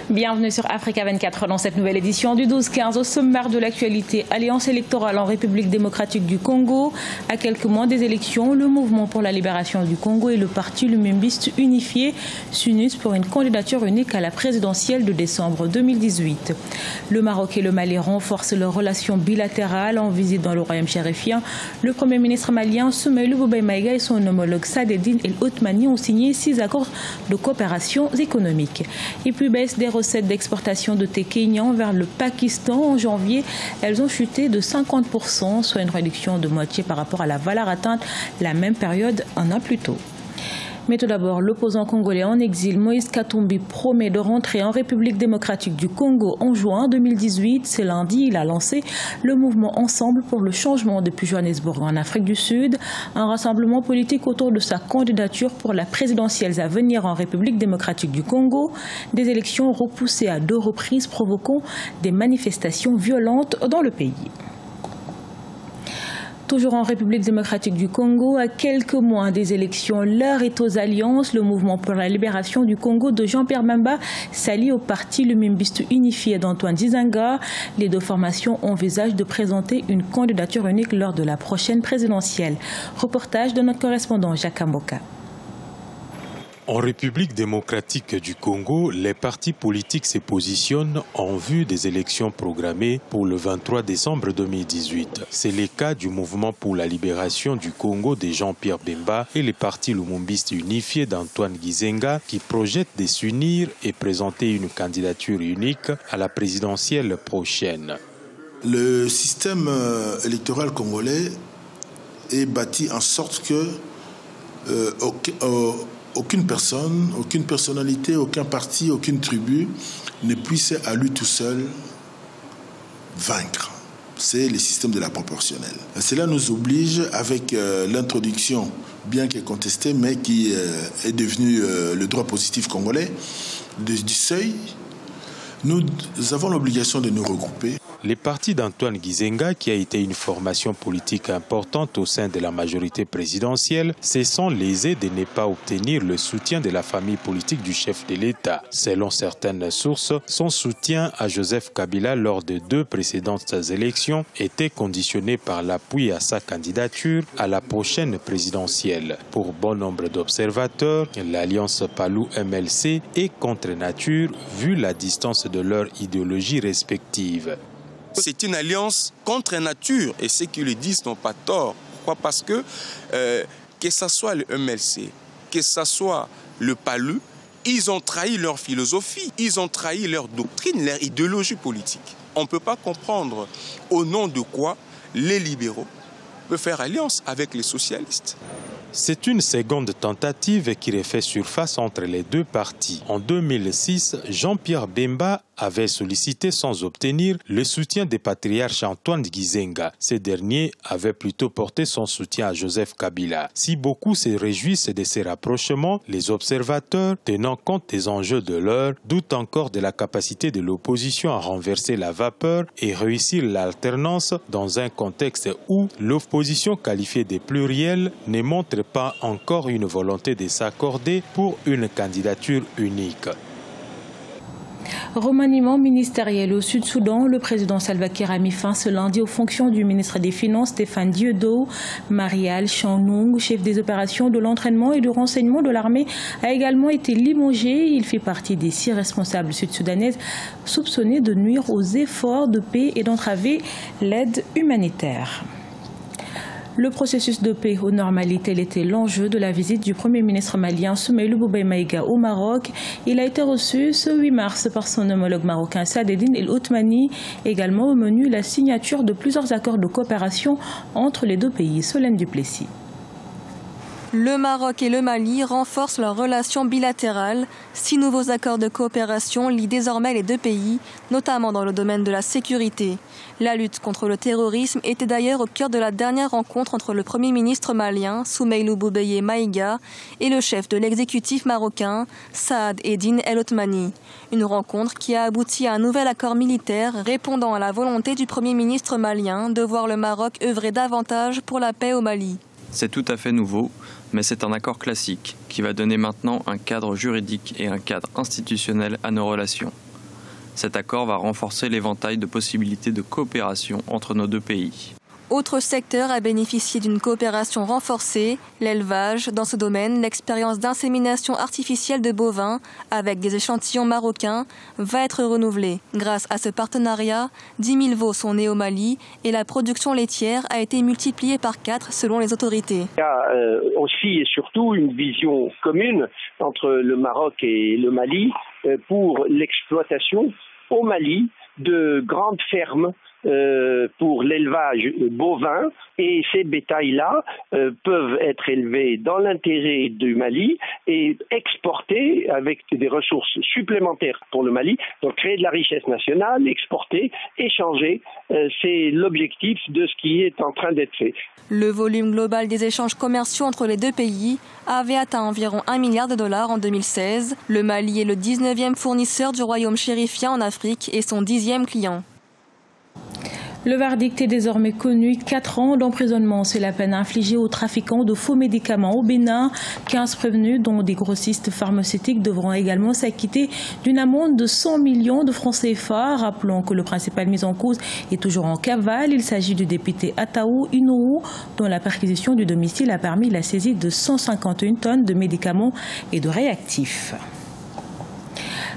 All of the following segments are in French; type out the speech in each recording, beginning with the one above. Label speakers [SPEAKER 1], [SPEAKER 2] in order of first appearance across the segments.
[SPEAKER 1] Bienvenue sur Africa 24 dans cette nouvelle édition du 12-15. Au sommaire de l'actualité, alliance électorale en République démocratique du Congo. À quelques mois des élections, le mouvement pour la libération du Congo et le parti Lumumbiste unifié s'unissent pour une candidature unique à la présidentielle de décembre 2018. Le Maroc et le Mali renforcent leurs relations bilatérales en visite dans le royaume chérifien. Le Premier ministre malien Soumeylou Boubèye Maïga et son homologue Saadedine El Othmani ont signé 6 accords de coopération économique. Et puis baisse des recettes d'exportation de thé kényan vers le Pakistan. En janvier, elles ont chuté de 50%, soit une réduction de moitié par rapport à la valeur atteinte la même période un an plus tôt. Mais tout d'abord, l'opposant congolais en exil, Moïse Katumbi, promet de rentrer en République démocratique du Congo en juin 2018. C'est lundi, il a lancé le mouvement Ensemble pour le changement depuis Johannesburg en Afrique du Sud. Un rassemblement politique autour de sa candidature pour la présidentielle à venir en République démocratique du Congo. Des élections repoussées à 2 reprises provoquant des manifestations violentes dans le pays. Toujours en République démocratique du Congo, à quelques mois des élections, l'heure est aux alliances. Le mouvement pour la libération du Congo de Jean-Pierre Bemba s'allie au parti Lumumbiste unifié d'Antoine Dizanga. Les 2 formations envisagent de présenter une candidature unique lors de la prochaine présidentielle. Reportage de notre correspondant Jacques Amboka.
[SPEAKER 2] En République démocratique du Congo, les partis politiques se positionnent en vue des élections programmées pour le 23 décembre 2018. C'est le cas du mouvement pour la libération du Congo de Jean-Pierre Bemba et les partis Lumumbiste unifié d'Antoine Dizanga qui projettent de s'unir et présenter une candidature unique à la présidentielle prochaine.
[SPEAKER 3] Le système électoral congolais est bâti en sorte que aucune personne, aucune personnalité, aucun parti, aucune tribu ne puisse à lui tout seul vaincre. C'est le système de la proportionnelle. Cela nous oblige, avec l'introduction, bien qu'elle contestée, mais qui est devenue le droit positif congolais, du seuil, nous avons l'obligation de nous regrouper.
[SPEAKER 2] Les partis d'Antoine Dizanga, qui a été une formation politique importante au sein de la majorité présidentielle, se sont lésés de ne pas obtenir le soutien de la famille politique du chef de l'État. Selon certaines sources, son soutien à Joseph Kabila lors de 2 précédentes élections était conditionné par l'appui à sa candidature à la prochaine présidentielle. Pour bon nombre d'observateurs, l'alliance Palou-MLC est contre nature vu la distance de leurs idéologies respectives.
[SPEAKER 4] C'est une alliance contre nature et ceux qui le disent n'ont pas tort. Pourquoi? Parce que ce soit le MLC, que ce soit le PALU, ils ont trahi leur philosophie, ils ont trahi leur doctrine, leur idéologie politique. On ne peut pas comprendre au nom de quoi les libéraux peuvent faire alliance avec les socialistes.
[SPEAKER 2] C'est une seconde tentative qui refait surface entre les 2 partis. En 2006, Jean-Pierre Bemba avait sollicité sans obtenir le soutien des patriarches Antoine Dizanga. Ce dernier avait plutôt porté son soutien à Joseph Kabila. Si beaucoup se réjouissent de ces rapprochements, les observateurs, tenant compte des enjeux de l'heure, doutent encore de la capacité de l'opposition à renverser la vapeur et réussir l'alternance dans un contexte où l'opposition qualifiée de plurielle ne montre pas encore une volonté de s'accorder pour une candidature unique.
[SPEAKER 1] Remaniement ministériel au Sud-Soudan, le président Salva Kiir a mis fin ce lundi aux fonctions du ministre des Finances Stéphane Dieudo. Marial Chanung, chef des opérations de l'entraînement et du renseignement de l'armée, a également été limogé. Il fait partie des 6 responsables sud-soudanaises soupçonnés de nuire aux efforts de paix et d'entraver l'aide humanitaire. Le processus de paix aux normalités était l'enjeu de la visite du Premier ministre malien Soumeylou Boubèye Maïga au Maroc. Il a été reçu ce 8 mars par son homologue marocain Saadedine El Othmani. Également au menu la signature de plusieurs accords de coopération entre les 2 pays. Solène Duplessis.
[SPEAKER 5] Le Maroc et le Mali renforcent leurs relations bilatérales. 6 nouveaux accords de coopération lient désormais les 2 pays, notamment dans le domaine de la sécurité. La lutte contre le terrorisme était d'ailleurs au cœur de la dernière rencontre entre le Premier ministre malien, Soumeylou Boubèye Maïga, et le chef de l'exécutif marocain, Saadedine El Othmani. Une rencontre qui a abouti à un nouvel accord militaire répondant à la volonté du Premier ministre malien de voir le Maroc œuvrer davantage pour la paix au Mali.
[SPEAKER 6] C'est tout à fait nouveau, mais c'est un accord classique qui va donner maintenant un cadre juridique et un cadre institutionnel à nos relations. Cet accord va renforcer l'éventail de possibilités de coopération entre nos deux pays.
[SPEAKER 5] Autre secteur à bénéficier d'une coopération renforcée, l'élevage. Dans ce domaine, l'expérience d'insémination artificielle de bovins avec des échantillons marocains va être renouvelée. Grâce à ce partenariat, 10 000 veaux sont nés au Mali et la production laitière a été multipliée par 4 selon les autorités.
[SPEAKER 7] Il y a aussi et surtout une vision commune entre le Maroc et le Mali pour l'exploitation au Mali de grandes fermes pour l'élevage bovin, et ces bétails-là peuvent être élevés dans l'intérêt du Mali et exportés avec des ressources supplémentaires pour le Mali, donc créer de la richesse nationale, exporter, échanger, c'est l'objectif de ce qui est en train d'être fait.
[SPEAKER 5] Le volume global des échanges commerciaux entre les deux pays avait atteint environ $1 milliard en 2016. Le Mali est le 19e fournisseur du royaume chérifien en Afrique et son 10e client.
[SPEAKER 1] Le verdict est désormais connu, 4 ans d'emprisonnement. C'est la peine infligée aux trafiquants de faux médicaments au Bénin. 15 prévenus, dont des grossistes pharmaceutiques, devront également s'acquitter d'une amende de 100 millions de francs CFA. Rappelons que le principal mis en cause est toujours en cavale. Il s'agit du député Ataou Inourou, dont la perquisition du domicile a permis la saisie de 151 tonnes de médicaments et de réactifs.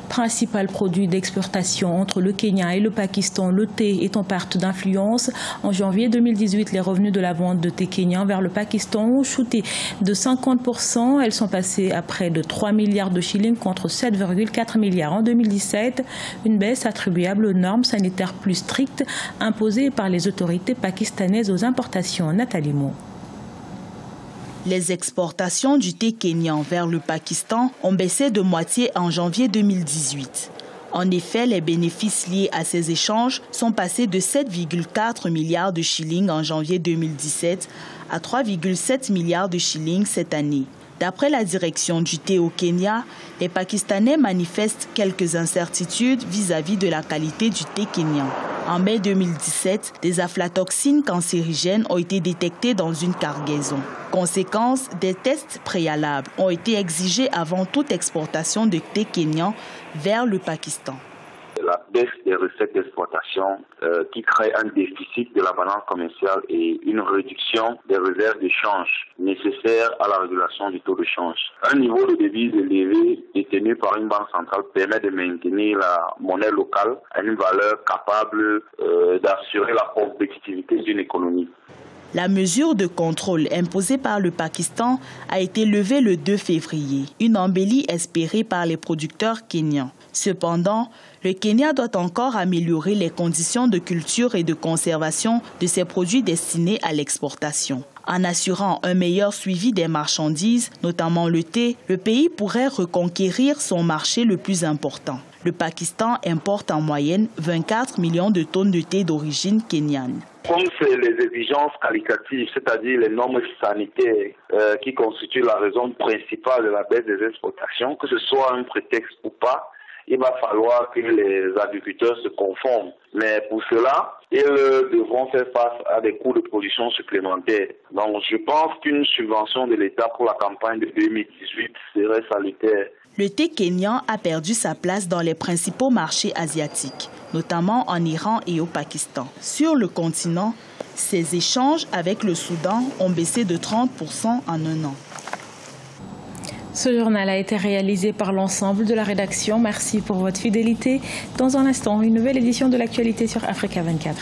[SPEAKER 1] Principal produit d'exportation entre le Kenya et le Pakistan, le thé est en perte d'influence. En janvier 2018, les revenus de la vente de thé kenyan vers le Pakistan ont chuté de 50%. Elles sont passées à près de 3 milliards de shillings contre 7,4 milliards en 2017. Une baisse attribuable aux normes sanitaires plus strictes imposées par les autorités pakistanaises aux importations. Nathalie Mo.
[SPEAKER 8] Les exportations du thé kenyan vers le Pakistan ont baissé de moitié en janvier 2018. En effet, les bénéfices liés à ces échanges sont passés de 7,4 milliards de shillings en janvier 2017 à 3,7 milliards de shillings cette année. D'après la direction du thé au Kenya, les Pakistanais manifestent quelques incertitudes vis-à-vis de la qualité du thé kenyan. En mai 2017, des aflatoxines cancérigènes ont été détectées dans une cargaison. Conséquence, des tests préalables ont été exigés avant toute exportation de thé kenyan vers le Pakistan.
[SPEAKER 9] La baisse des recettes d'exportation qui crée un déficit de la balance commerciale et une réduction des réserves de change nécessaires à la régulation du taux de change. Un niveau de devise élevé détenu par une banque centrale permet de maintenir la monnaie locale à une valeur capable d'assurer la compétitivité d'une économie.
[SPEAKER 8] La mesure de contrôle imposée par le Pakistan a été levée le 2 février, une embellie espérée par les producteurs kenyans. Cependant, le Kenya doit encore améliorer les conditions de culture et de conservation de ses produits destinés à l'exportation. En assurant un meilleur suivi des marchandises, notamment le thé, le pays pourrait reconquérir son marché le plus important. Le Pakistan importe en moyenne 24 millions de tonnes de thé d'origine kenyane.
[SPEAKER 9] Comme c'est les exigences qualitatives, c'est-à-dire les normes sanitaires qui constituent la raison principale de la baisse des exportations, que ce soit un prétexte ou pas, il va falloir que les agriculteurs se conforment. Mais pour cela, ils devront faire face à des coûts de production supplémentaires. Donc je pense qu'une subvention de l'État pour la campagne de 2018 serait salutaire.
[SPEAKER 8] Le thé kenyan a perdu sa place dans les principaux marchés asiatiques, notamment en Iran et au Pakistan. Sur le continent, ces échanges avec le Soudan ont baissé de 30% en un an.
[SPEAKER 1] Ce journal a été réalisé par l'ensemble de la rédaction. Merci pour votre fidélité. Dans un instant, une nouvelle édition de l'actualité sur Africa 24.